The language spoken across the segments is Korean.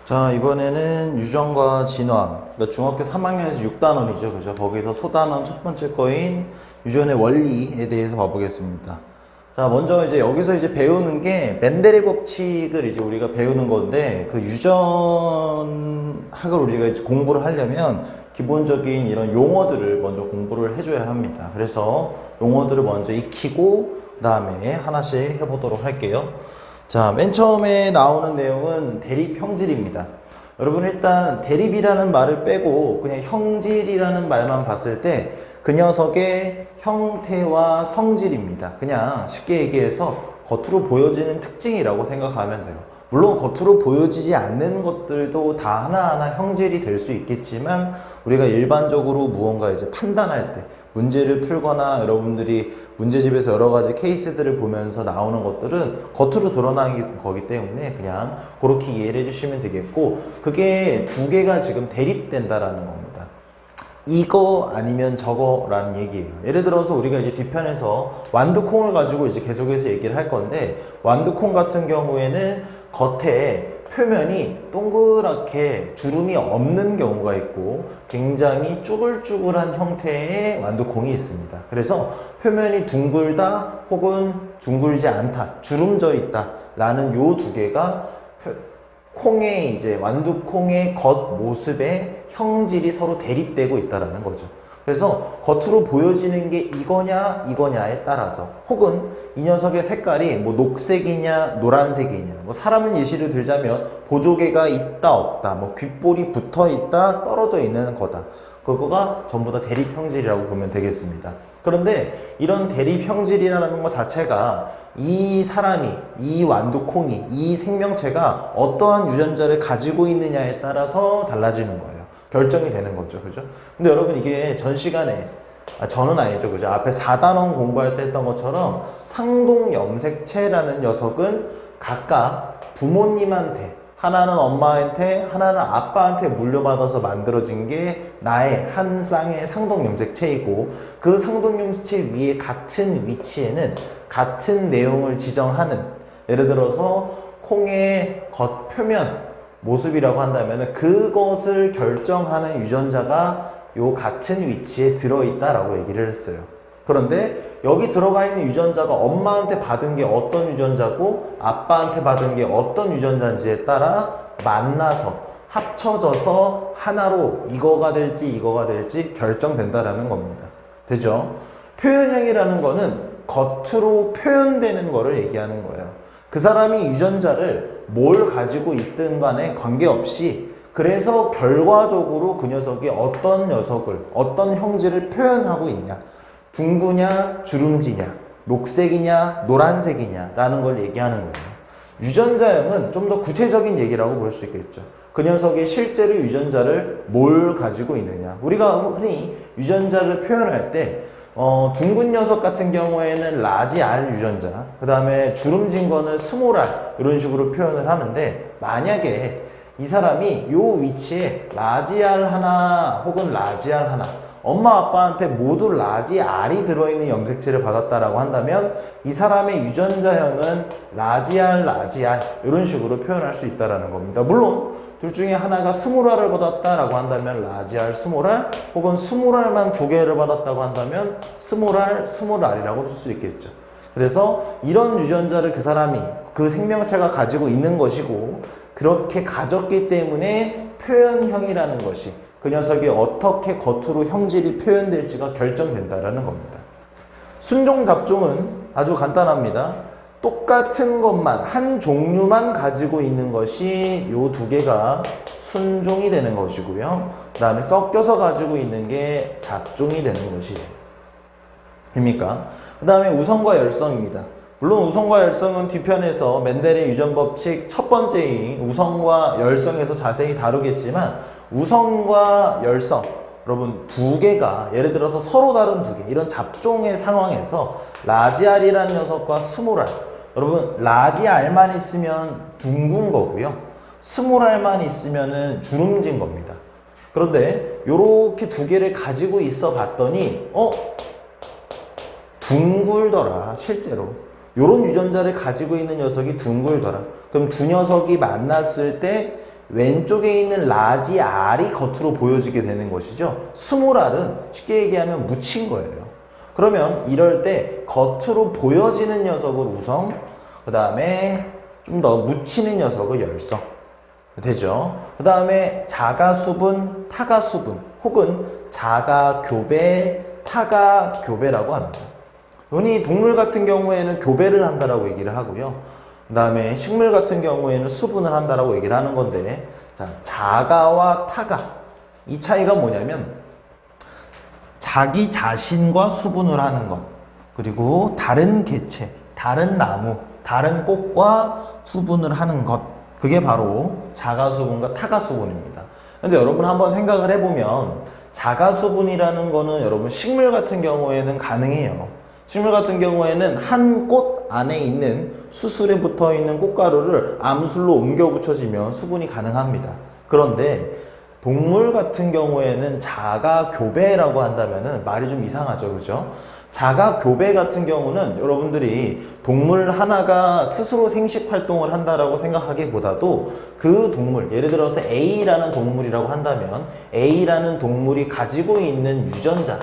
자, 이번에는 유전과 진화, 그러니까 중학교 3학년에서 6단원이죠. 그죠? 거기서 소단원 첫 번째 거인 유전의 원리에 대해서 봐보겠습니다. 자, 먼저 이제 여기서 이제 배우는 게 멘델의 법칙을 이제 우리가 배우는 건데, 그 유전학을 우리가 이제 공부를 하려면 기본적인 이런 용어들을 먼저 공부를 해줘야 합니다. 그래서 용어들을 먼저 익히고 그 다음에 하나씩 해보도록 할게요. 자, 맨 처음에 나오는 내용은 대립 형질입니다. 여러분, 일단 대립이라는 말을 빼고 그냥 형질이라는 말만 봤을 때 그 녀석의 형태와 성질입니다. 그냥 쉽게 얘기해서 겉으로 보여지는 특징이라고 생각하면 돼요. 물론 겉으로 보여지지 않는 것들도 다 하나하나 형질이 될 수 있겠지만, 우리가 일반적으로 무언가 이제 판단할 때, 문제를 풀거나 여러분들이 문제집에서 여러 가지 케이스들을 보면서 나오는 것들은 겉으로 드러나는 거기 때문에 그냥 그렇게 이해를 해주시면 되겠고, 그게 두 개가 지금 대립된다라는 겁니다. 이거 아니면 저거라는 얘기예요. 예를 들어서 우리가 이제 뒤편에서 완두콩을 가지고 이제 계속해서 얘기를 할 건데, 완두콩 같은 경우에는 겉에 표면이 동그랗게 주름이 없는 경우가 있고 굉장히 쭈글쭈글한 형태의 완두콩이 있습니다. 그래서 표면이 둥글다 혹은 둥글지 않다, 주름져 있다 라는 요 두 개가 콩의 이제 완두콩의 겉모습에 형질이 서로 대립되고 있다라는 거죠. 그래서 겉으로 보여지는 게 이거냐 이거냐에 따라서, 혹은 이 녀석의 색깔이 뭐 녹색이냐 노란색이냐, 뭐 사람은 예시를 들자면 보조개가 있다 없다, 뭐 귓볼이 붙어 있다 떨어져 있는 거다, 그거가 전부 다 대립 형질이라고 보면 되겠습니다. 그런데 이런 대립 형질이라는 것 자체가 이 사람이, 이 완두콩이, 이 생명체가 어떠한 유전자를 가지고 있느냐에 따라서 달라지는 거예요. 결정이 되는 거죠. 그죠? 근데 여러분, 이게 전 시간에, 저는 아니죠. 그죠? 앞에 4단원 공부할 때 했던 것처럼 상동염색체라는 녀석은 각각 부모님한테, 하나는 엄마한테, 하나는 아빠한테 물려받아서 만들어진 게 나의 한 쌍의 상동염색체이고, 그 상동염색체 위에 같은 위치에는 같은 내용을 지정하는, 예를 들어서 콩의 겉표면 모습이라고 한다면 그것을 결정하는 유전자가 요 같은 위치에 들어있다라고 얘기를 했어요. 그런데 여기 들어가 있는 유전자가 엄마한테 받은 게 어떤 유전자고 아빠한테 받은 게 어떤 유전자인지에 따라 만나서 합쳐져서 하나로 이거가 될지 결정된다라는 겁니다. 되죠? 표현형이라는 거는 겉으로 표현되는 거를 얘기하는 거예요. 그 사람이 유전자를 뭘 가지고 있든 간에 관계없이, 그래서 결과적으로 그 녀석이 어떤 녀석을, 어떤 형질을 표현하고 있냐, 둥그냐 주름지냐, 녹색이냐 노란색이냐 라는 걸 얘기하는 거예요. 유전자형은 좀 더 구체적인 얘기라고 볼 수 있겠죠. 그 녀석이 실제로 유전자를 뭘 가지고 있느냐. 우리가 흔히 유전자를 표현할 때 둥근 녀석 같은 경우에는 라지 R 유전자, 그 다음에 주름진 거는 스몰 R, 이런 식으로 표현을 하는데, 만약에 이 사람이 요 위치에 라지 R 하나 혹은 라지 R 하나, 엄마 아빠한테 모두 라지 R이 들어있는 염색체를 받았다라고 한다면 이 사람의 유전자형은 라지 R, 라지 R 이런 식으로 표현할 수 있다는 겁니다. 물론 둘 중에 하나가 스몰 R을 받았다라고 한다면 라지 R, 스몰 R, 혹은 스몰 R만 두 개를 받았다고 한다면 스몰 R, 스몰 R이라고 쓸 수 있겠죠. 그래서 이런 유전자를 그 사람이, 그 생명체가 가지고 있는 것이고, 그렇게 가졌기 때문에 표현형이라는 것이, 그 녀석이 어떻게 겉으로 형질이 표현될지가 결정된다라는 겁니다. 순종 잡종은 아주 간단합니다. 똑같은 것만, 한 종류만 가지고 있는 것이 요 두 개가 순종이 되는 것이고요. 그 다음에 섞여서 가지고 있는 게 잡종이 되는 것이에요. 입니까? 그 다음에 우성과 열성입니다. 물론 우성과 열성은 뒤편에서 멘델의 유전법칙 첫 번째인 우성과 열성에서 자세히 다루겠지만, 우성과 열성, 여러분 두 개가 예를 들어서 서로 다른 두 개, 이런 잡종의 상황에서 라지 R이라는 녀석과 스몰 R, 여러분 라지 R만 있으면 둥근 거고요, 스몰 R만 있으면은 주름진 겁니다. 그런데 요렇게 두 개를 가지고 있어 봤더니 둥글더라. 실제로 요런 유전자를 가지고 있는 녀석이 둥글더라. 그럼 두 녀석이 만났을 때 왼쪽에 있는 라지 R이 겉으로 보여지게 되는 것이죠. 스몰 r은 쉽게 얘기하면 묻힌 거예요. 그러면 이럴 때 겉으로 보여지는 녀석을 우성, 그 다음에 좀 더 묻히는 녀석을 열성. 되죠. 그 다음에 자가수분, 타가수분 혹은 자가교배, 타가교배라고 합니다. 흔히 동물 같은 경우에는 교배를 한다라고 얘기를 하고요. 그 다음에 식물 같은 경우에는 수분을 한다라고 얘기를 하는 건데, 자, 자가와 타가, 이 차이가 뭐냐면 자기 자신과 수분을 하는 것, 그리고 다른 개체, 다른 나무, 다른 꽃과 수분을 하는 것, 그게 바로 자가수분과 타가수분입니다. 근데 여러분 한번 생각을 해보면 자가수분이라는 거는 여러분 식물 같은 경우에는 가능해요. 식물 같은 경우에는 한 꽃 안에 있는 수술에 붙어 있는 꽃가루를 암술로 옮겨 붙여지면 수분이 가능합니다. 그런데 동물 같은 경우에는 자가교배라고 한다면 말이 좀 이상하죠, 그죠? 자가교배 같은 경우는 여러분들이 동물 하나가 스스로 생식 활동을 한다라고 생각하기보다도 그 동물, 예를 들어서 A라는 동물이라고 한다면 A라는 동물이 가지고 있는 유전자,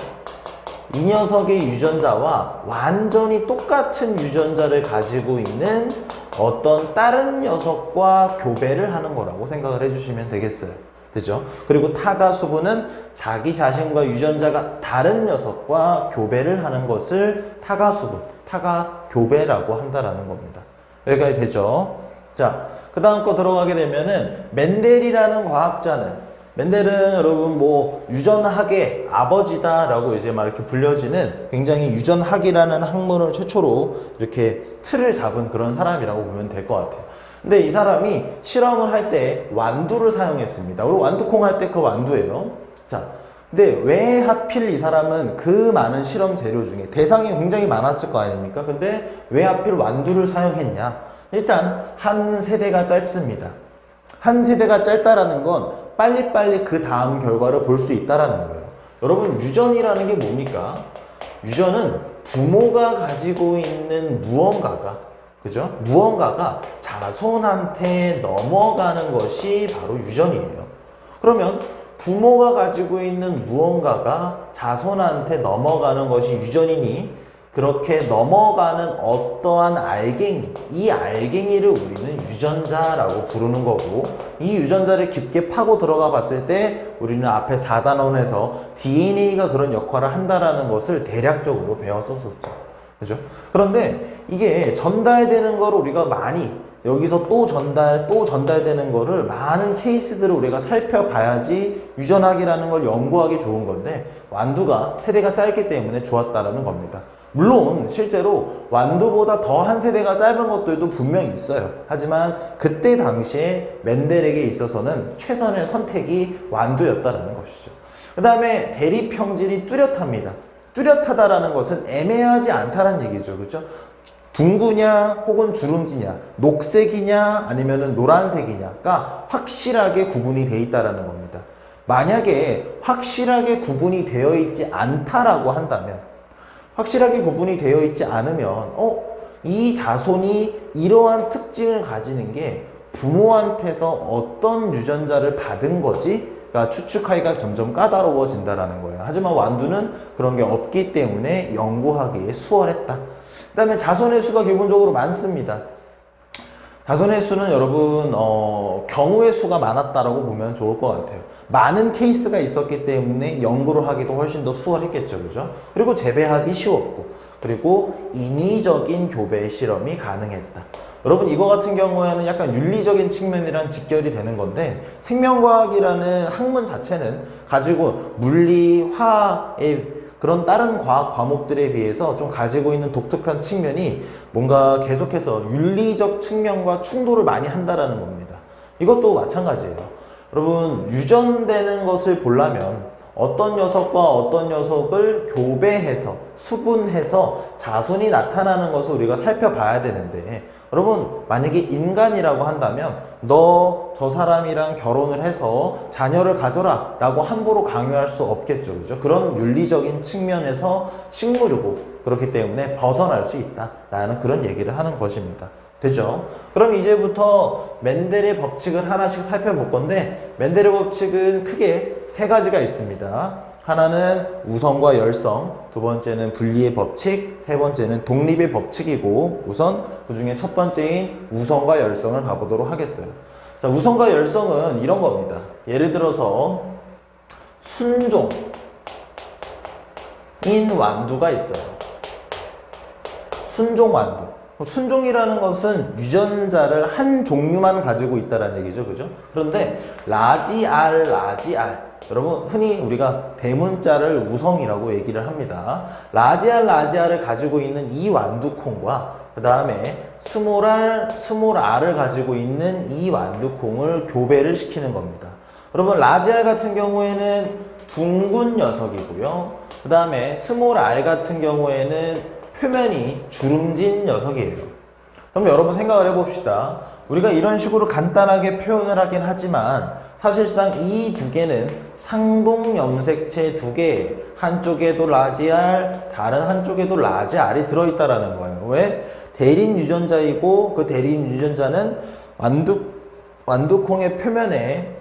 이 녀석의 유전자와 완전히 똑같은 유전자를 가지고 있는 어떤 다른 녀석과 교배를 하는 거라고 생각을 해주시면 되겠어요. 되죠? 그리고 타가수분은 자기 자신과 유전자가 다른 녀석과 교배를 하는 것을 타가수분, 타가교배라고 한다라는 겁니다. 여기까지 되죠? 자, 그 다음 거 들어가게 되면은 멘델이라는 과학자는, 멘델은 여러분 뭐 유전학의 아버지다라고 이제 막 이렇게 불려지는 굉장히 유전학이라는 학문을 최초로 이렇게 틀을 잡은 그런 사람이라고 보면 될 것 같아요. 근데 이 사람이 실험을 할 때 완두를 사용했습니다. 우리 완두콩 할 때 그 완두예요. 자, 근데 왜 하필 이 사람은 그 많은 실험 재료 중에 대상이 굉장히 많았을 거 아닙니까? 근데 왜 하필 완두를 사용했냐? 일단 한 세대가 짧습니다. 한 세대가 짧다라는 건 빨리빨리 그 다음 결과를 볼 수 있다라는 거예요. 여러분, 유전이라는 게 뭡니까? 유전은 부모가 가지고 있는 무언가가, 그죠? 무언가가 자손한테 넘어가는 것이 바로 유전이에요. 그러면 부모가 가지고 있는 무언가가 자손한테 넘어가는 것이 유전이니, 그렇게 넘어가는 어떠한 알갱이, 이 알갱이를 우리는 유전자라고 부르는 거고, 이 유전자를 깊게 파고 들어가 봤을 때 우리는 앞에 4단원에서 DNA가 그런 역할을 한다라는 것을 대략적으로 배웠었죠. 그죠? 그런데 이게 전달되는 거를 우리가 많이, 여기서 또 전달되는 거를 많은 케이스들을 우리가 살펴봐야지 유전학이라는 걸 연구하기 좋은 건데, 완두가 세대가 짧기 때문에 좋았다라는 겁니다. 물론 실제로 완두보다 더 한 세대가 짧은 것들도 분명히 있어요. 하지만 그때 당시에 멘델에게 있어서는 최선의 선택이 완두였다라는 것이죠. 그 다음에 대립형질이 뚜렷합니다. 뚜렷하다라는 것은 애매하지 않다라는 얘기죠. 그렇죠? 둥그냐 혹은 주름지냐, 녹색이냐 아니면 노란색이냐가 확실하게 구분이 되어 있다라는 겁니다. 만약에 확실하게 구분이 되어 있지 않다라고 한다면, 확실하게 구분이 되어 있지 않으면 이 자손이 이러한 특징을 가지는 게 부모한테서 어떤 유전자를 받은 거지? 가 추측하기가 점점 까다로워진다라는 거예요. 하지만 완두는 그런 게 없기 때문에 연구하기에 수월했다. 그 다음에 자손의 수가 기본적으로 많습니다. 자손의 수는 여러분 경우의 수가 많았다라고 보면 좋을 것 같아요. 많은 케이스가 있었기 때문에 연구를 하기도 훨씬 더 수월했겠죠, 그죠? 그리고 재배하기 쉬웠고, 그리고 인위적인 교배 실험이 가능했다. 여러분, 이거 같은 경우에는 약간 윤리적인 측면이랑 직결이 되는 건데, 생명과학이라는 학문 자체는 가지고 물리, 화학의 그런 다른 과학 과목들에 비해서 좀 가지고 있는 독특한 측면이 뭔가 계속해서 윤리적 측면과 충돌을 많이 한다라는 겁니다. 이것도 마찬가지예요. 여러분, 유전되는 것을 보려면 어떤 녀석과 어떤 녀석을 교배해서 수분해서 자손이 나타나는 것을 우리가 살펴봐야 되는데, 여러분 만약에 인간이라고 한다면 너 저 사람이랑 결혼을 해서 자녀를 가져라 라고 함부로 강요할 수 없겠죠, 그죠? 그런 윤리적인 측면에서 식물이고 그렇기 때문에 벗어날 수 있다 라는 그런 얘기를 하는 것입니다. 되죠? 그럼 이제부터 맨델의 법칙을 하나씩 살펴볼 건데 맨델의 법칙은 크게 세 가지가 있습니다. 하나는 우성과 열성, 두 번째는 분리의 법칙, 세 번째는 독립의 법칙이고 우선 그 중에 첫 번째인 우성과 열성을 봐보도록 하겠어요. 자, 우성과 열성은 이런 겁니다. 예를 들어서 순종인 완두가 있어요. 순종 완두. 순종이라는 것은 유전자를 한 종류만 가지고 있다는 얘기죠. 그죠? 그런데 라지알, 여러분 흔히 우리가 대문자를 우성이라고 얘기를 합니다. 라지알을 가지고 있는 이 완두콩과 그 다음에 스몰알을 가지고 있는 이 완두콩을 교배를 시키는 겁니다. 여러분 라지알 같은 경우에는 둥근 녀석이고요. 그 다음에 스몰알 같은 경우에는 표면이 주름진 녀석이에요. 그럼 여러분 생각을 해봅시다. 우리가 이런 식으로 간단하게 표현을 하긴 하지만 사실상 이 두 개는 상동염색체 두 개, 한쪽에도 라지알, 다른 한쪽에도 라지알이 들어있다라는 거예요. 왜? 대린 유전자이고 그 대린 유전자는 완두콩의 표면에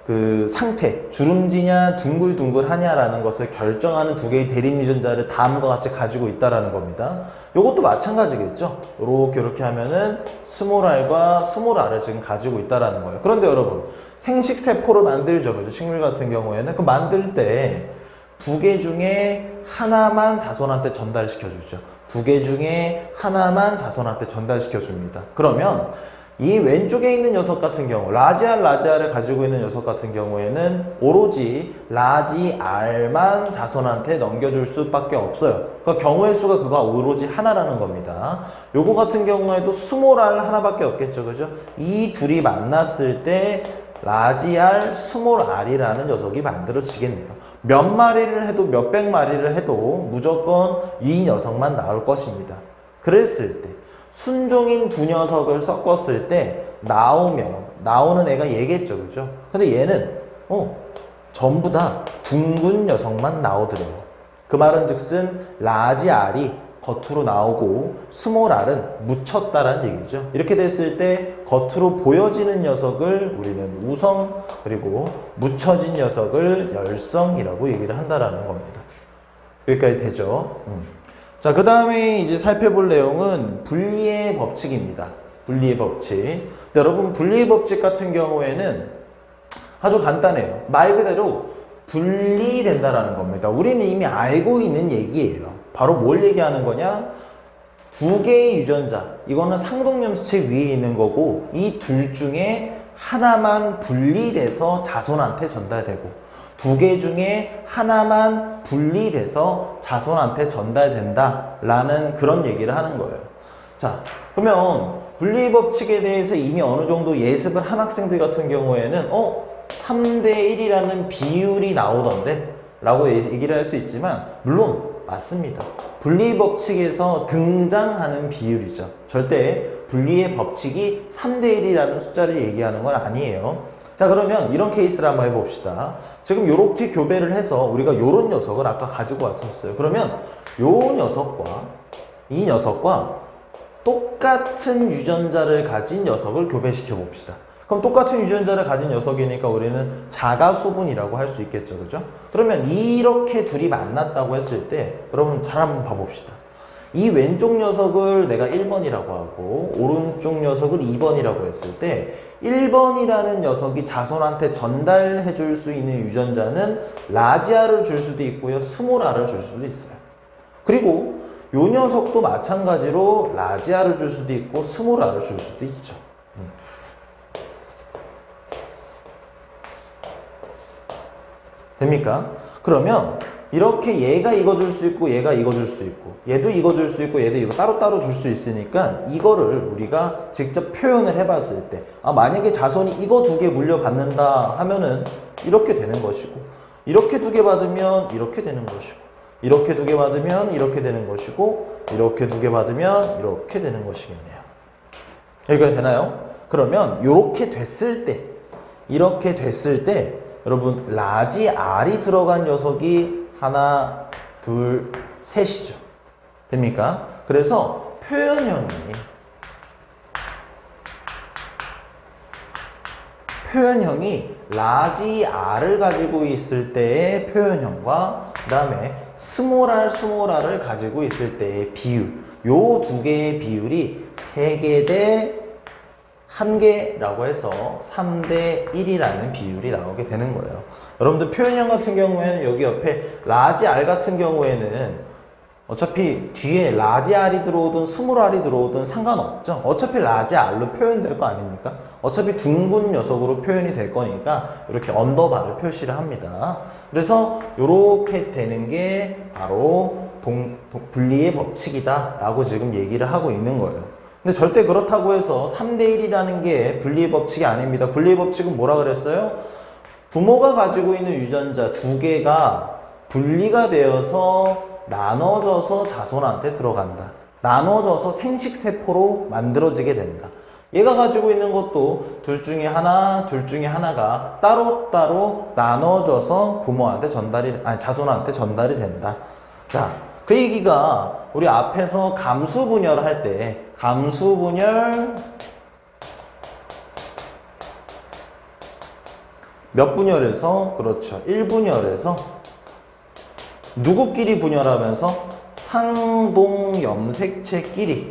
그 상태, 주름지냐 둥글둥글하냐라는 것을 결정하는 두 개의 대립 유전자를 다음과 같이 가지고 있다라는 겁니다. 이것도 마찬가지겠죠. 이렇게 하면은 스몰알과 스몰알을 지금 가지고 있다라는 거예요. 그런데 여러분 생식세포를 만들죠, 그죠? 식물 같은 경우에는 그 만들 때 두 개 중에 하나만 자손한테 전달시켜주죠. 두 개 중에 하나만 자손한테 전달시켜줍니다. 그러면 이 왼쪽에 있는 녀석 같은 경우 라지알을 가지고 있는 녀석 같은 경우에는 오로지 라지알만 자손한테 넘겨줄 수밖에 없어요. 그러니까 경우의 수가 그거 오로지 하나라는 겁니다. 요거 같은 경우에도 스몰알 하나밖에 없겠죠, 그죠? 이 둘이 만났을 때 라지알, 스몰알이라는 녀석이 만들어지겠네요. 몇 마리를 해도 몇백 마리를 해도 무조건 이 녀석만 나올 것입니다. 그랬을 때 순종인 두 녀석을 섞었을 때 나오는 애가 얘겠죠, 그죠? 근데 얘는 전부 다 둥근 녀석만 나오더래요. 그 말은 즉슨 라지알이 겉으로 나오고 스몰알은 묻혔다라는 얘기죠. 이렇게 됐을 때 겉으로 보여지는 녀석을 우리는 우성, 그리고 묻혀진 녀석을 열성이라고 얘기를 한다라는 겁니다. 여기까지 되죠? 자, 그 다음에 이제 살펴볼 내용은 분리의 법칙입니다. 분리의 법칙. 근데 여러분, 분리의 법칙 같은 경우에는 아주 간단해요. 말 그대로 분리된다라는 겁니다. 우리는 이미 알고 있는 얘기예요. 바로 뭘 얘기하는 거냐? 두 개의 유전자. 이거는 상동염색체 위에 있는 거고, 이 둘 중에 하나만 분리돼서 자손한테 전달되고, 두 개 중에 하나만 분리돼서 자손한테 전달된다라는 그런 얘기를 하는 거예요. 자, 그러면 분리 법칙에 대해서 이미 어느 정도 예습을 한 학생들 같은 경우에는 3대 1이라는 비율이 나오던데 라고 얘기를 할 수 있지만 물론 맞습니다. 분리 법칙에서 등장하는 비율이죠. 절대 분리의 법칙이 3대 1이라는 숫자를 얘기하는 건 아니에요. 자, 그러면 이런 케이스를 한번 해봅시다. 지금 이렇게 교배를 해서 우리가 요런 녀석을 아까 가지고 왔었어요. 그러면 요 녀석과 이 녀석과 똑같은 유전자를 가진 녀석을 교배시켜 봅시다. 그럼 똑같은 유전자를 가진 녀석이니까 우리는 자가수분이라고 할 수 있겠죠, 그죠? 그러면 이렇게 둘이 만났다고 했을 때 여러분 잘 한번 봐봅시다. 이 왼쪽 녀석을 내가 1번이라고 하고 오른쪽 녀석을 2번이라고 했을 때 1번이라는 녀석이 자손한테 전달해 줄 수 있는 유전자는 라지알을 줄 수도 있고요, 스몰알을 줄 수도 있어요. 그리고 요 녀석도 마찬가지로 라지알을 줄 수도 있고 스몰알을 줄 수도 있죠. 됩니까? 그러면 이렇게 얘가 이거 줄 수 있고 얘가 이거 줄 수 있고 얘도 이거 줄 수 있고 얘도 이거 따로따로 줄 수 있으니까 이거를 우리가 직접 표현을 해봤을 때 만약에 자손이 이거 두 개 물려받는다 하면은 이렇게 되는 것이고 이렇게 두 개 받으면 이렇게 되는 것이고 이렇게 두 개 받으면 이렇게 되는 것이고 이렇게 두 개 받으면 이렇게 되는 것이겠네요. 여기까지 되나요? 그러면 이렇게 됐을 때 여러분 라지알이 들어간 녀석이 하나, 둘, 셋이죠. 됩니까? 그래서 표현형이 라지 R을 가지고 있을 때의 표현형과 그 다음에 스몰 R을 가지고 있을 때의 비율, 요 두 개의 비율이 3개 대 1개라고 해서 3대 1이라는 비율이 나오게 되는 거예요. 여러분들 표현형 같은 경우에는 여기 옆에 라지 R 같은 경우에는 어차피 뒤에 라지 R이 들어오든 스몰 R이 들어오든 상관없죠. 어차피 라지 R로 표현될 거 아닙니까? 어차피 둥근 녀석으로 표현이 될 거니까 이렇게 언더바를 표시를 합니다. 그래서 이렇게 되는 게 바로 분리의 법칙이다 라고 지금 얘기를 하고 있는 거예요. 근데 절대 그렇다고 해서 3대1이라는 게 분리의 법칙이 아닙니다. 분리의 법칙은 뭐라 그랬어요? 부모가 가지고 있는 유전자 2개가 분리가 되어서 나눠져서 자손한테 들어간다. 나눠져서 생식세포로 만들어지게 된다. 얘가 가지고 있는 것도 둘 중에 하나가 따로따로 나눠져서 부모한테 자손한테 전달이 된다. 자, 그 얘기가 우리 앞에서 감수분열을 할 때 감수분열 몇 분열에서 그렇죠. 1분열에서 누구끼리 분열하면서 상동염색체끼리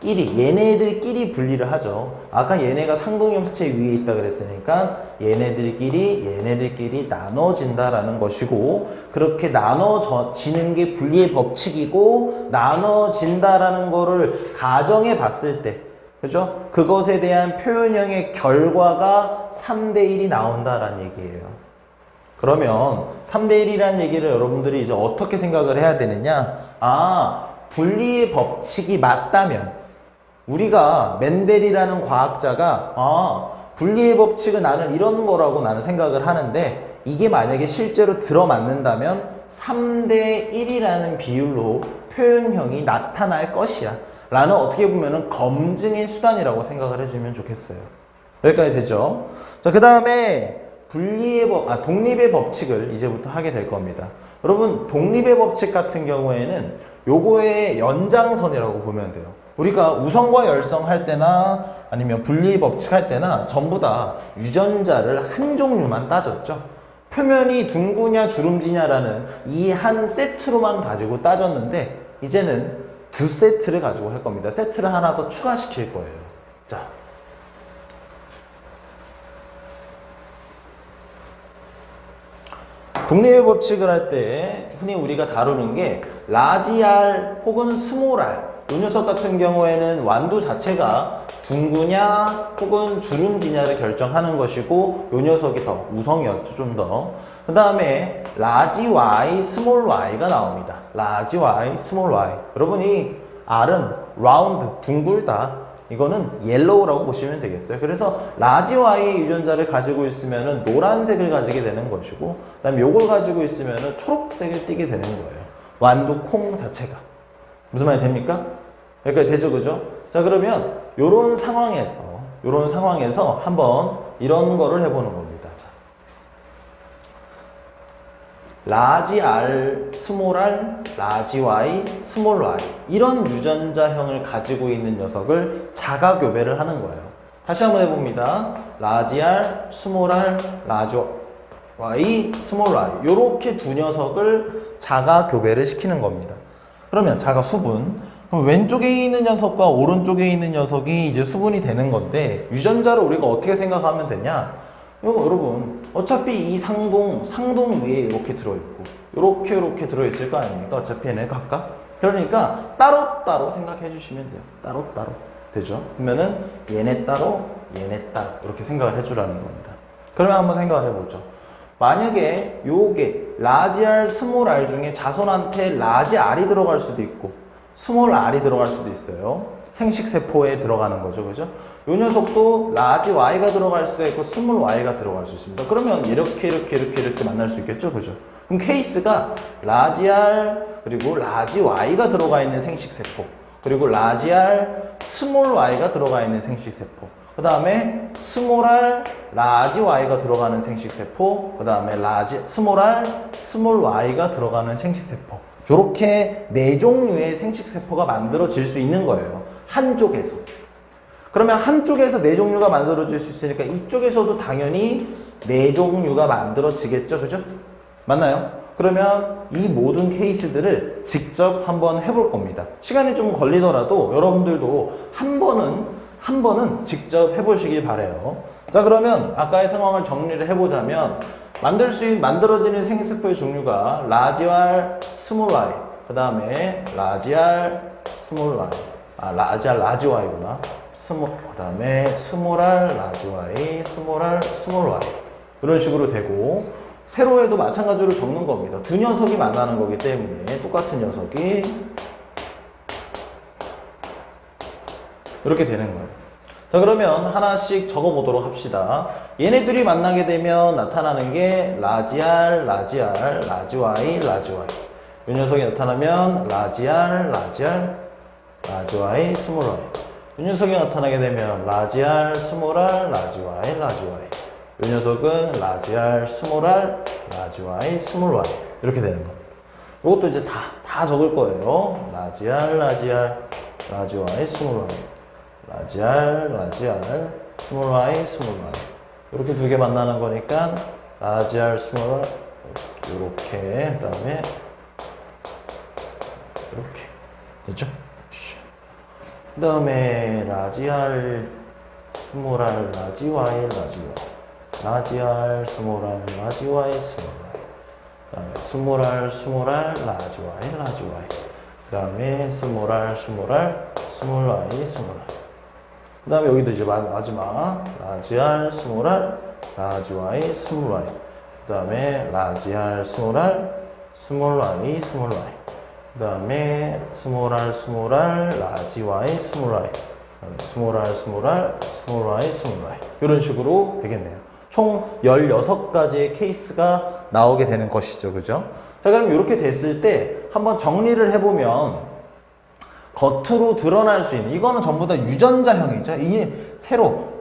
얘네들끼리 분리를 하죠. 아까 얘네가 상동염색체 위에 있다 그랬으니까 얘네들끼리 나눠진다라는 것이고, 그렇게 나눠지는 게 분리의 법칙이고, 나눠진다라는 거를 가정해 봤을 때, 그죠? 그것에 대한 표현형의 결과가 3대1이 나온다라는 얘기예요. 그러면 3대1이라는 얘기를 여러분들이 이제 어떻게 생각을 해야 되느냐? 분리의 법칙이 맞다면, 우리가 멘델이라는 과학자가 분리의 법칙은 나는 이런 거라고 나는 생각을 하는데, 이게 만약에 실제로 들어맞는다면 3대1이라는 비율로 표현형이 나타날 것이야 라는, 어떻게 보면은 검증의 수단이라고 생각을 해주면 좋겠어요. 여기까지 되죠? 자, 그 다음에 독립의 법칙을 이제부터 하게 될 겁니다. 여러분, 독립의 법칙 같은 경우에는 요거의 연장선이라고 보면 돼요. 우리가 우성과 열성 할 때나 아니면 분리의 법칙 할 때나 전부 다 유전자를 한 종류만 따졌죠. 표면이 둥구냐 주름지냐라는 이 한 세트로만 가지고 따졌는데, 이제는 2세트를 가지고 할 겁니다. 세트를 하나 더 추가시킬 거예요. 자, 독립의 법칙을 할 때 흔히 우리가 다루는 게 라지 R 혹은 스몰 R, 이 녀석 같은 경우에는 완두 자체가 둥구냐 혹은 주름지냐를 결정하는 것이고, 이 녀석이 더 우성이었죠. 좀 더. 그 다음에 라지 Y, 스몰 Y가 나옵니다. 라지 Y, 스몰 Y. 여러분이 R은 라운드, 둥글다. 이거는 옐로우라고 보시면 되겠어요. 그래서 라지 Y의 유전자를 가지고 있으면 노란색을 가지게 되는 것이고, 그 다음에 요걸 가지고 있으면 초록색을 띠게 되는 거예요. 완두 콩 자체가. 무슨 말이 됩니까? 여기까지 되죠, 그죠? 자, 그러면 요런 상황에서 한번 이런 거를 해보는 겁니다. 자, 라지 R, 스몰 R, 라지 Y, 스몰 Y, 이런 유전자형을 가지고 있는 녀석을 자가 교배를 하는 거예요. 다시 한번 해봅니다. 라지 R, 스몰 R, 라지 Y, 스몰 Y, 요렇게 두 녀석을 자가 교배를 시키는 겁니다. 그러면 자가 수분, 그럼 왼쪽에 있는 녀석과 오른쪽에 있는 녀석이 이제 수분이 되는 건데, 유전자를 우리가 어떻게 생각하면 되냐? 이거 여러분, 어차피 이 상동 위에 이렇게 들어있고, 이렇게 들어있을 거 아닙니까? 어차피 얘네 각각. 그러니까 따로따로 생각해 주시면 돼요. 따로따로. 되죠? 그러면은 얘네 따로, 이렇게 생각을 해주라는 겁니다. 그러면 한번 생각을 해보죠. 만약에 요게 라지 R, 스몰 R 중에 자손한테 라지 R이 들어갈 수도 있고 스몰 R이 들어갈 수도 있어요. 생식세포에 들어가는 거죠. 그죠? 요 녀석도 라지 Y가 들어갈 수도 있고 스몰 Y가 들어갈 수 있습니다. 그러면 이렇게 만날 수 있겠죠. 그죠? 그럼 케이스가 라지 R 그리고 라지 Y가 들어가 있는 생식세포, 그리고 라지 R, 스몰 Y가 들어가 있는 생식세포, 그 다음에 스몰 R, 라지 Y가 들어가는 생식세포, 그 다음에 스몰 R, 스몰 Y가 들어가는 생식세포, 이렇게 네 종류의 생식세포가 만들어질 수 있는 거예요. 한쪽에서. 그러면 한쪽에서 네 종류가 만들어질 수 있으니까 이쪽에서도 당연히 네 종류가 만들어지겠죠. 그죠? 맞나요? 그러면 이 모든 케이스들을 직접 한번 해볼 겁니다. 시간이 좀 걸리더라도 여러분들도 한 번은 직접 해보시길 바래요. 자, 그러면 아까의 상황을 정리를 해보자면 만들어지는 생식세포의 종류가 라지 R, 스몰 y, 그 다음에 라지 R, 스몰 y, 라지 R, 라지 y구나. 그 다음에 스몰 R, 라지 y, 스몰 R, 스몰 y 이런 식으로 되고, 세로에도 마찬가지로 적는 겁니다. 두 녀석이 만나는 거기 때문에 똑같은 녀석이 이렇게 되는 거예요. 자, 그러면 하나씩 적어보도록 합시다. 얘네들이 만나게 되면 나타나는 게 라지 R, 라지 R, 라지 Y, 라지 Y. 이 녀석이 나타나면 라지 R, 라지 R, 라지 Y, 스몰 y. 이 녀석이 나타나게 되면 라지 R, 스몰 r, 라지 Y, 라지 Y. 이 녀석은 라지 R, 스몰 r, 라지 Y, 스몰 y. 이렇게 되는 겁니다. 이것도 이제 다 적을 거예요. 라지 R, 라지 R, 라지 Y, 스몰 y. 라지 R, 라지 R, 스몰 y, 스몰 y. 이렇게 두 개 만나는 거니까 라지 R, 스몰 r 이렇게, 그 다음에 이렇게 됐죠? 그 다음에 라지 R, 스몰 r, 라지 y, 라지 y. 라지 R, 스몰 r, 라지 y, 스몰 y. 그 다음에 스몰 r, 스몰 r, 라지 y, 라지 y. 그 다음에 스몰 r, 스몰 r, 스몰 y, 스몰 y. 그 다음에 여기도 이제 마지막 라지 R, 스몰 r, 라지 y, 스몰 y. 그 다음에 라지 R, 스몰 r, 스몰 y, 스몰 y. 그 다음에 스몰 r, 스몰 r, 라지 y, 스몰 y. 스몰 r, 스몰 r, 스몰 y, 스몰 y. 이런 식으로 되겠네요. 총 16가지의 케이스가 나오게 되는 것이죠. 그죠? 자, 그럼 이렇게 됐을 때 한번 정리를 해보면 겉으로 드러날 수 있는, 이거는 전부 다 유전자형이죠.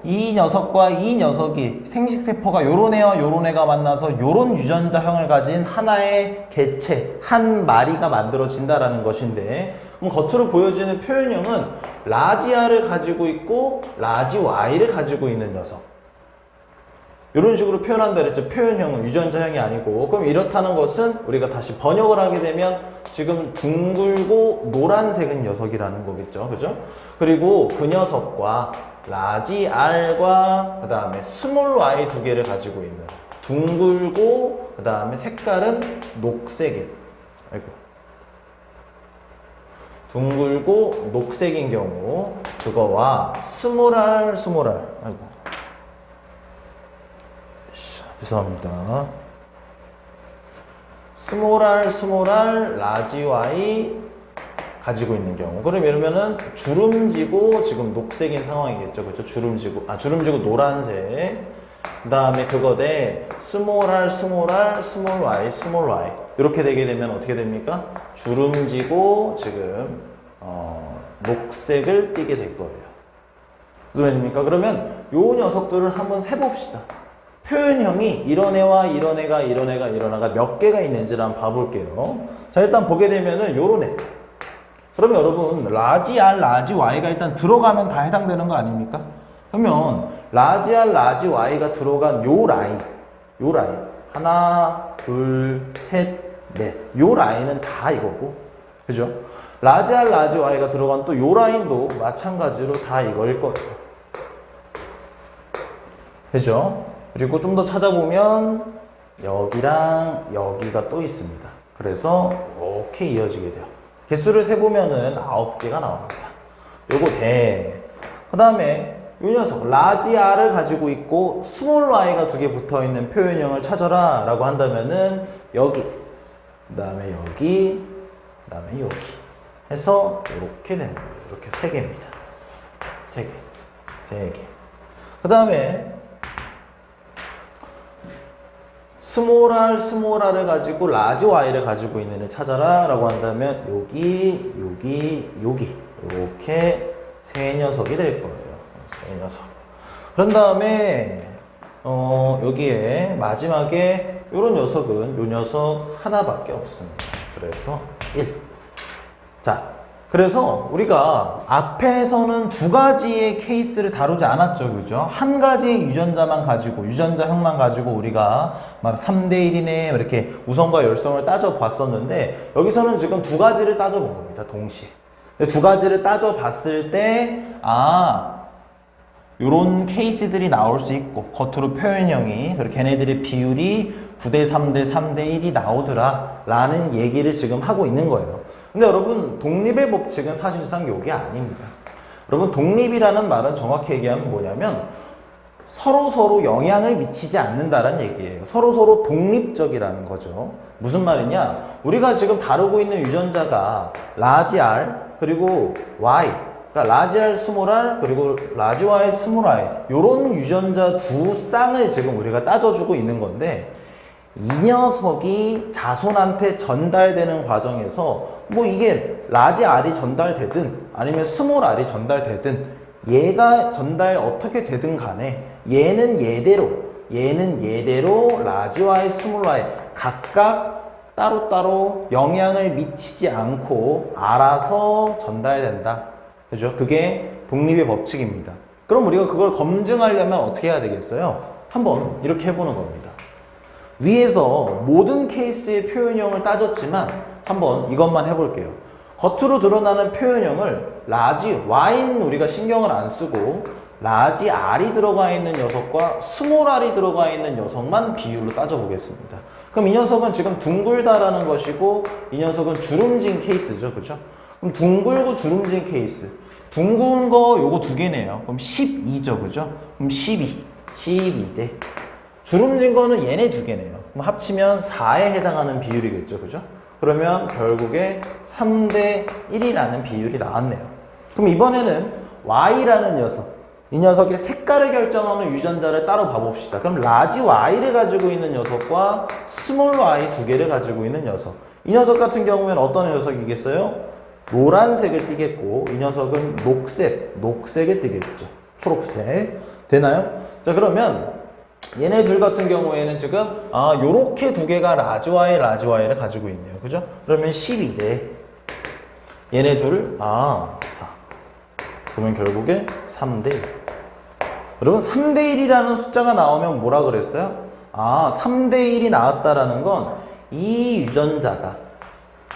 이 녀석과 이 녀석이 생식세포가 요런 애와 요런 애가 만나서 요런 유전자형을 가진 하나의 개체, 한 마리가 만들어진다라는 것인데, 그럼 겉으로 보여지는 표현형은 라지 R을 가지고 있고 라지 Y를 가지고 있는 녀석. 이런 식으로 표현한다 그랬죠. 표현형은 유전자형이 아니고. 그럼 이렇다는 것은 우리가 다시 번역을 하게 되면 지금 둥글고 노란색은 녀석이라는 거겠죠. 그죠? 그리고 그 녀석과 라지 R과 그 다음에 스몰 y 두 개를 가지고 있는, 둥글고 그 다음에 색깔은 녹색인, 둥글고 녹색인 경우 그거와 스몰 r, 스몰 r, 죄송합니다. 스몰 r, 스몰 r, 라지 y 가지고 있는 경우. 그럼 이러면은 주름지고 지금 녹색인 상황이겠죠. 그렇죠? 주름지고 노란색. 그 다음에 그거 대 스몰 r, 스몰 r, 스몰 y, 스몰 y. 이렇게 되게 되면 어떻게 됩니까? 주름지고 지금 녹색을 띠게 될 거예요. 무슨 말입니까? 그러면 요 녀석들을 한번 세봅시다. 표현형이 이런 애와 이런 애가 이런 애가 이런 애가 몇 개가 있는지를 한번 봐볼게요. 자, 일단 보게 되면은 요런 애. 그러면 여러분 라지 R, 라지 Y가 일단 들어가면 다 해당되는 거 아닙니까? 그러면 라지 R, 라지 Y가 들어간 요 라인 하나, 둘, 셋, 넷. 요 라인은 다 이거고, 그죠? 라지 R, 라지 Y가 들어간 또 요 라인도 마찬가지로 다 이거일 거예요. 그죠? 그리고 좀 더 찾아보면 여기랑 여기가 또 있습니다. 그래서 이렇게 이어지게 돼요. 개수를 세보면은 9개가 나옵니다. 요거 대. 그 다음에 이 녀석 라지 R을 가지고 있고 스몰 y가 두 개 붙어 있는 표현형을 찾아라 라고 한다면은 여기, 그 다음에 여기, 그 다음에 여기 해서 이렇게 되는 거예요. 이렇게 3개입니다. 3개. 그 다음에 스몰 r, 스몰 r을 가지고 라지 y를 가지고 있는 애 찾아라 라고 한다면 여기, 여기, 여기 이렇게 3녀석이 될 거예요. 3녀석. 그런 다음에 여기에 마지막에 이런 녀석은 요 녀석 하나밖에 없습니다. 그래서 1. 자, 그래서 우리가 앞에서는 두 가지의 케이스를 다루지 않았죠. 그죠? 한 가지의 유전자만 가지고, 유전자형만 가지고 우리가 막 3대1이네 이렇게 우성과 열성을 따져봤었는데, 여기서는 지금 두 가지를 따져본 겁니다. 동시에. 두 가지를 따져봤을 때, 요런 케이스들이 나올 수 있고, 겉으로 표현형이, 그리고 걔네들의 비율이 9대 3대 3대 1이 나오더라 라는 얘기를 지금 하고 있는 거예요. 근데 여러분, 독립의 법칙은 사실상 요게 아닙니다. 여러분, 독립이라는 말은 정확히 얘기하면 뭐냐면 서로 영향을 미치지 않는다라는 얘기예요. 서로 독립적이라는 거죠. 무슨 말이냐? 우리가 지금 다루고 있는 유전자가 라지 R 그리고 Y, 그러니까 라지 R, 스몰 r, 그리고 라지 Y, 스몰 I, 요런 유전자 두 쌍을 지금 우리가 따져주고 있는 건데, 이 녀석이 자손한테 전달되는 과정에서 뭐 이게 라지 R이 전달되든 아니면 스몰 R이 전달되든 얘가 전달 어떻게 되든 간에 얘는 얘대로 라지 Y, 스몰 Y 각각 따로따로 영향을 미치지 않고 알아서 전달된다. 그죠? 그게 독립의 법칙입니다. 그럼 우리가 그걸 검증하려면 어떻게 해야 되겠어요? 한번 이렇게 해보는 겁니다. 위에서 모든 케이스의 표현형을 따졌지만 한번 이것만 해볼게요. 겉으로 드러나는 표현형을 라지 Y는 우리가 신경을 안 쓰고 라지 R이 들어가 있는 녀석과 스몰 R이 들어가 있는 녀석만 비율로 따져보겠습니다. 그럼 이 녀석은 지금 둥글다라는 것이고 이 녀석은 주름진 케이스죠. 그죠? 그럼 둥글고 주름진 케이스. 둥근 거 요거 두 개네요. 그럼 12죠. 그죠? 그럼 12대. 주름진 거는 얘네 두 개네요. 그럼 합치면 4에 해당하는 비율이겠죠. 그죠? 그러면 결국에 3대 1이라는 비율이 나왔네요. 그럼 이번에는 Y라는 녀석. 이 녀석의 색깔을 결정하는 유전자를 따로 봐봅시다. 그럼 라지 Y를 가지고 있는 녀석과 스몰 Y 두 개를 가지고 있는 녀석. 이 녀석 같은 경우에는 어떤 녀석이겠어요? 노란색을 띠겠고 이 녀석은 녹색을 띠겠죠. 초록색. 되나요? 자, 그러면 얘네 둘 같은 경우에는 지금 요렇게 두 개가 라지 Y를 가지고 있네요. 그죠? 그러면 12대. 얘네 둘 4. 그러면 결국에 3대 1. 여러분 3대 1이라는 숫자가 나오면 뭐라 그랬어요? 3대 1이 나왔다라는 건 이 유전자가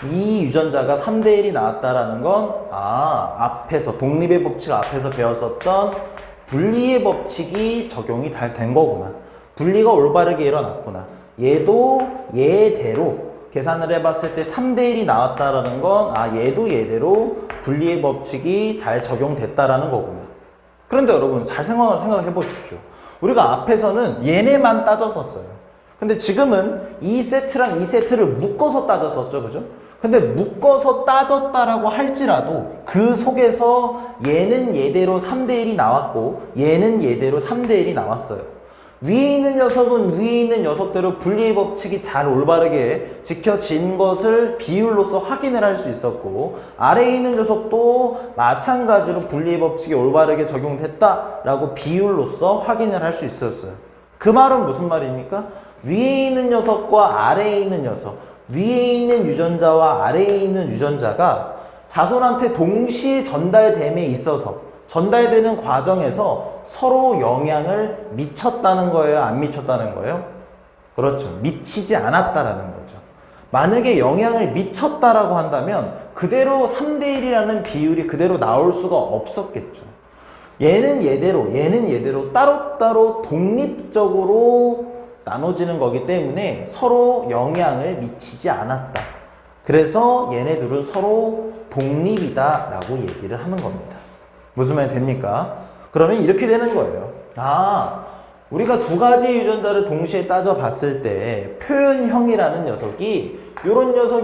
3대 1이 나왔다라는 건 앞에서 독립의 법칙 앞에서 배웠었던 분리의 법칙이 적용이 잘 된 거구나. 분리가 올바르게 일어났구나. 얘도 얘대로 계산을 해봤을 때 3대 1이 나왔다라는 건 얘대로 분리의 법칙이 잘 적용됐다라는 거구나. 그런데 여러분 잘 생각해 보십시오. 우리가 앞에서는 얘네만 따졌었어요. 근데 지금은 이 세트랑 이 세트를 묶어서 따졌었죠. 그죠? 근데 묶어서 따졌다라고 할지라도 그 속에서 얘는 얘대로 3대 1이 나왔고 얘는 얘대로 3대 1이 나왔어요. 위에 있는 녀석은 위에 있는 녀석대로 분리의 법칙이 잘 올바르게 지켜진 것을 비율로서 확인을 할 수 있었고 아래에 있는 녀석도 마찬가지로 분리의 법칙이 올바르게 적용됐다라고 비율로서 확인을 할 수 있었어요. 그 말은 무슨 말입니까? 위에 있는 녀석과 아래에 있는 녀석, 위에 있는 유전자와 아래에 있는 유전자가 자손한테 동시에 전달됨에 있어서 전달되는 과정에서 서로 영향을 미쳤다는 거예요? 안 미쳤다는 거예요? 그렇죠. 미치지 않았다라는 거죠. 만약에 영향을 미쳤다라고 한다면 그대로 3대 1이라는 비율이 그대로 나올 수가 없었겠죠. 얘는 얘대로 따로따로 독립적으로 나눠지는 거기 때문에 서로 영향을 미치지 않았다. 그래서 얘네들은 서로 독립이다라고 얘기를 하는 겁니다. 무슨 말이 됩니까? 그러면 이렇게 되는 거예요. 우리가 두 가지 유전자를 동시에 따져봤을 때 표현형이라는 녀석이 요런 녀석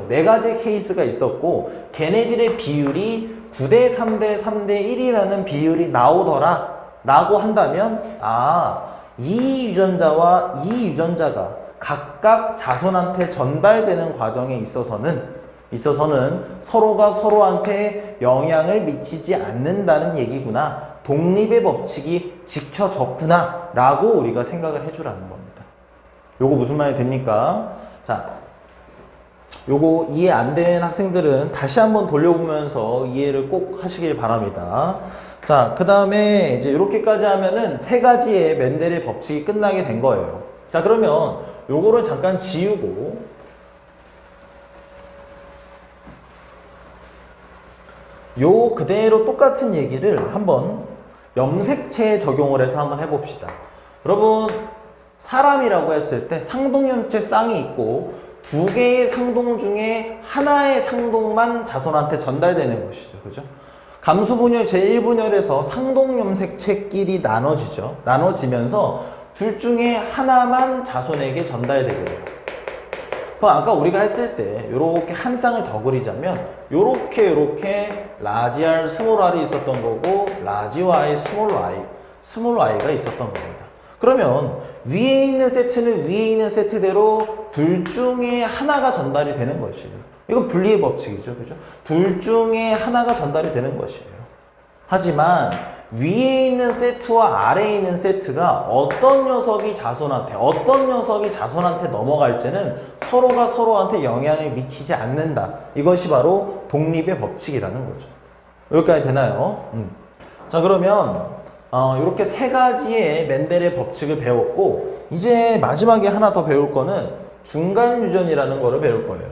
네 가지 케이스가 있었고 걔네들의 비율이 9대 3대 3대 1이라는 비율이 나오더라 라고 한다면 이 유전자와 이 유전자가 각각 자손한테 전달되는 과정에 있어서는 서로가 서로한테 영향을 미치지 않는다는 얘기구나. 독립의 법칙이 지켜졌구나 라고 우리가 생각을 해주라는 겁니다. 요거 무슨 말이 됩니까? 자, 요거 이해 안 된 학생들은 다시 한번 돌려보면서 이해를 꼭 하시길 바랍니다. 자, 그 다음에 이제 이렇게까지 하면은 세 가지의 맨델의 법칙이 끝나게 된 거예요. 자, 그러면 요거를 잠깐 지우고 요 그대로 똑같은 얘기를 한번 염색체에 적용을 해서 한번 해봅시다. 여러분, 사람이라고 했을 때 상동염체 쌍이 있고 두 개의 상동 중에 하나의 상동만 자손한테 전달되는 것이죠. 그죠? 감수분열 제1분열에서 상동염색체끼리 나눠지죠. 나눠지면서 둘 중에 하나만 자손에게 전달되게 돼요. 그럼 아까 우리가 했을 때 이렇게 한 쌍을 더 그리자면 이렇게 라지 R, 스몰 R이 있었던 거고 라지 Y, 스몰 Y가 있었던 겁니다. 그러면 위에 있는 세트는 위에 있는 세트대로 둘 중에 하나가 전달이 되는 것이에요. 이건 분리의 법칙이죠. 그죠? 둘 중에 하나가 전달이 되는 것이에요. 하지만 위에 있는 세트와 아래에 있는 세트가 어떤 녀석이 자손한테 넘어갈지는 서로가 서로한테 영향을 미치지 않는다. 이것이 바로 독립의 법칙이라는 거죠. 여기까지 되나요? 자, 그러면 이렇게 세 가지의 맨델의 법칙을 배웠고 이제 마지막에 하나 더 배울 거는 중간유전이라는 거를 배울 거예요.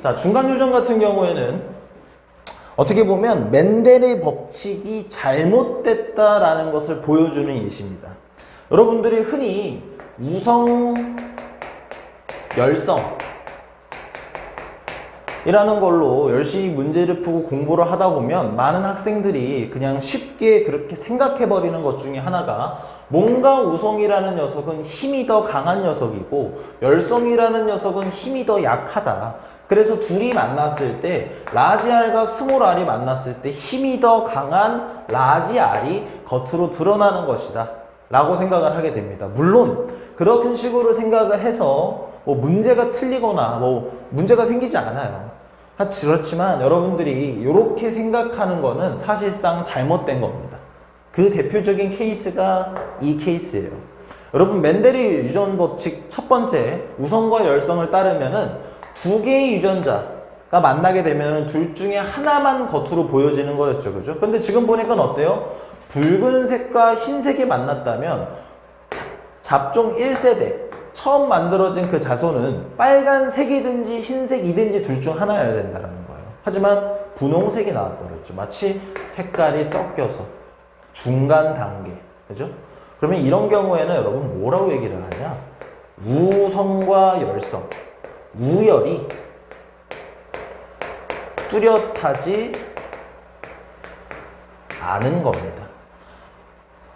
자, 중간유전 같은 경우에는 어떻게 보면 맨델의 법칙이 잘못됐다라는 것을 보여주는 예시입니다. 여러분들이 흔히 우성, 열성 이라는 걸로 열심히 문제를 풀고 공부를 하다 보면 많은 학생들이 그냥 쉽게 그렇게 생각해버리는 것 중에 하나가 뭔가 우성이라는 녀석은 힘이 더 강한 녀석이고 열성이라는 녀석은 힘이 더 약하다. 그래서 둘이 만났을 때 라지 R과 스몰 R이 만났을 때 힘이 더 강한 라지 R이 겉으로 드러나는 것이다 라고 생각을 하게 됩니다. 물론 그런 식으로 생각을 해서 뭐 문제가 틀리거나 뭐 문제가 생기지 않아요. 그렇지만 여러분들이 이렇게 생각하는 거는 사실상 잘못된 겁니다. 그 대표적인 케이스가 이 케이스예요. 여러분, 맨델의 유전 법칙 첫 번째 우성과 열성을 따르면은 두 개의 유전자가 만나게 되면은 둘 중에 하나만 겉으로 보여지는 거였죠. 그죠? 근데 지금 보니까 어때요? 붉은색과 흰색이 만났다면 잡종 1세대 처음 만들어진 그 자손은 빨간색이든지 흰색이든지 둘 중 하나여야 된다는 거예요. 하지만 분홍색이 나와버렸죠. 마치 색깔이 섞여서 중간 단계. 그죠? 그러면 이런 경우에는 여러분 뭐라고 얘기를 하냐? 우성과 열성, 우열이 뚜렷하지 않은 겁니다.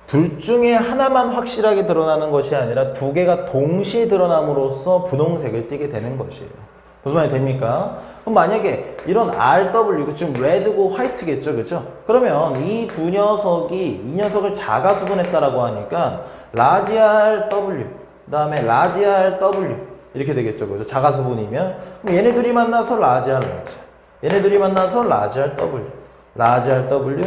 둘 중에 하나만 확실하게 드러나는 것이 아니라 두 개가 동시에 드러남으로써 분홍색을 띠게 되는 것이에요. 무슨 말이 됩니까? 그럼 만약에 이런 RW, 지금 레드고 화이트겠죠, 그죠? 그러면 이 두 녀석이 이 녀석을 자가수분했다라고 하니까 라지 RW, 그 다음에 라지 RW 이렇게 되겠죠, 그죠? 자가수분이면 그럼 얘네들이 만나서 라지 R, 얘네들이 만나서 라지 RW, 라지 RW,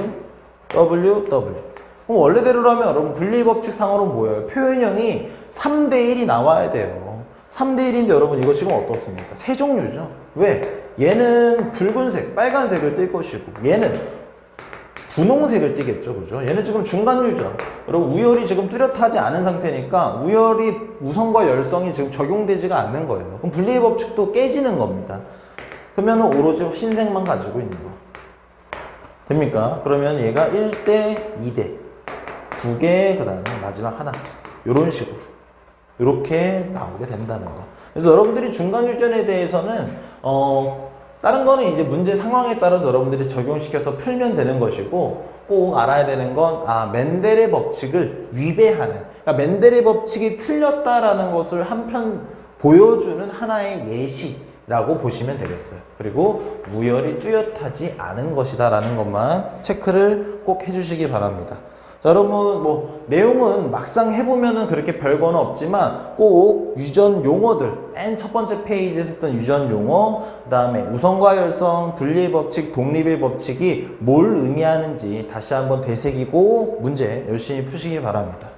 WW. 그럼 원래대로라면 여러분 분리법칙 상으로 뭐예요? 표현형이 3대1이 나와야 돼요. 3대1인데 여러분 이거 지금 어떻습니까? 세 종류죠. 왜? 얘는 붉은색, 빨간색을 띨 것이고 얘는 분홍색을 띠겠죠. 그죠? 얘는 지금 중간유전. 여러분 우열이 지금 뚜렷하지 않은 상태니까 우열이 우성과 열성이 지금 적용되지가 않는 거예요. 그럼 분리법칙도 깨지는 겁니다. 그러면 오로지 흰색만 가지고 있는 거. 됩니까? 그러면 얘가 1대, 2대. 두 개, 그 다음에 마지막 하나. 이런 식으로. 이렇게 나오게 된다는 거. 그래서 여러분들이 중간유전에 대해서는, 다른 거는 이제 문제 상황에 따라서 여러분들이 적용시켜서 풀면 되는 것이고, 꼭 알아야 되는 건, 맨델의 법칙을 위배하는, 그러니까 맨델의 법칙이 틀렸다라는 것을 한편 보여주는 하나의 예시라고 보시면 되겠어요. 그리고 우열이 뚜렷하지 않은 것이다 라는 것만 체크를 꼭 해주시기 바랍니다. 자, 여러분 뭐 내용은 막상 해보면은 그렇게 별거는 없지만 꼭 유전 용어들, 맨 첫 번째 페이지에 썼던 유전 용어, 그 다음에 우성과 열성, 분리의 법칙, 독립의 법칙이 뭘 의미하는지 다시 한번 되새기고 문제 열심히 푸시기 바랍니다.